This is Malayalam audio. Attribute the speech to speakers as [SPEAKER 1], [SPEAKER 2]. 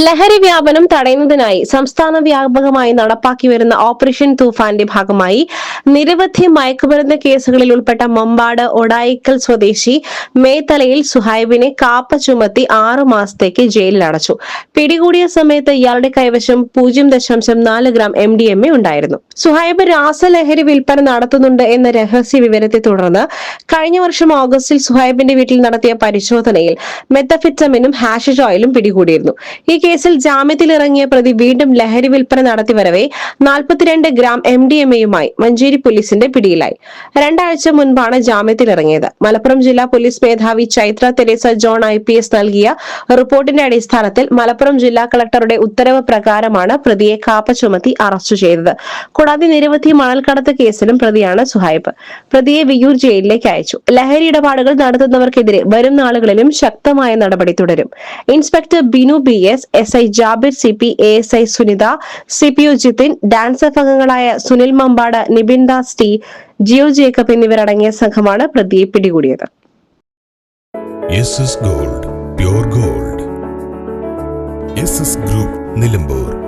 [SPEAKER 1] ലഹരി വ്യാപനം തടയുന്നതിനായി സംസ്ഥാന വ്യാപകമായി നടപ്പാക്കി വരുന്ന ഓപ്പറേഷൻ തൂഫാന്റെ ഭാഗമായി നിരവധി മയക്കുമരുന്ന് കേസുകളിൽ ഉൾപ്പെട്ട മമ്പാട് ഒടായിക്കൽ സ്വദേശി മേത്തലയിൽ സുഹൈബിനെ കാപ്പ ചുമത്തി 6 മാസത്തേക്ക് ജയിലിൽ അടച്ചു. പിടികൂടിയ സമയത്ത് ഇയാളുടെ കൈവശം 0.4 ഗ്രാം MDMA ഉണ്ടായിരുന്നു. സുഹൈബ് രാസലഹരി വിൽപ്പന നടത്തുന്നുണ്ട് എന്ന രഹസ്യ വിവരത്തെ തുടർന്ന് കഴിഞ്ഞ വർഷം ഓഗസ്റ്റിൽ സുഹൈബിന്റെ വീട്ടിൽ നടത്തിയ പരിശോധനയിൽ മെത്തഫെറ്റമിനും ഹാഷിഷ് ഓയിലും പിടികൂടിയിരുന്നു. ഈ കേസിൽ ജാമ്യത്തിലിറങ്ങിയ പ്രതി വീണ്ടും ലഹരി വിൽപ്പന നടത്തിവരവെ 42 ഗ്രാം MDMAയുമായി മഞ്ചേരി പോലീസിന്റെ പിടിയിലായി. 2 ആഴ്ച മുൻപാണ് ജാമ്യത്തിലിറങ്ങിയത്. മലപ്പുറം ജില്ലാ പോലീസ് മേധാവി ചൈത്ര തെരേസ ജോൺ IPS നൽകിയ റിപ്പോർട്ടിന്റെ അടിസ്ഥാനത്തിൽ മലപ്പുറം ജില്ലാ കളക്ടറുടെ ഉത്തരവ് പ്രകാരമാണ് പ്രതിയെ കാപ്പ ചുമത്തി അറസ്റ്റ് ചെയ്തത്. കൂടാതെ നിരവധി മണൽക്കടത്ത് കേസിലും പ്രതിയാണ് സുഹൈബ്. പ്രതിയെ വിയ്യൂർ ജയിലിലേക്ക് അയച്ചു. ലഹരി ഇടപാടുകൾ നടത്തുന്നവർക്കെതിരെ വരും നാളുകളിലും ശക്തമായ നടപടി തുടരും. Inspector Binu BS, SI Jabir CP, ASI Sunitha, CPO Jithin, ഡാൻസ് അംഗങ്ങളായ സുനിൽ മമ്പാട്, നിബിൻ ദാസ് T, ജിയോ ജേക്കബ് എന്നിവരടങ്ങിയ സംഘമാണ് പ്രതിയെ പിടികൂടിയത്.
[SPEAKER 2] SS Gold, Pure Gold. SS Group, Nilambur.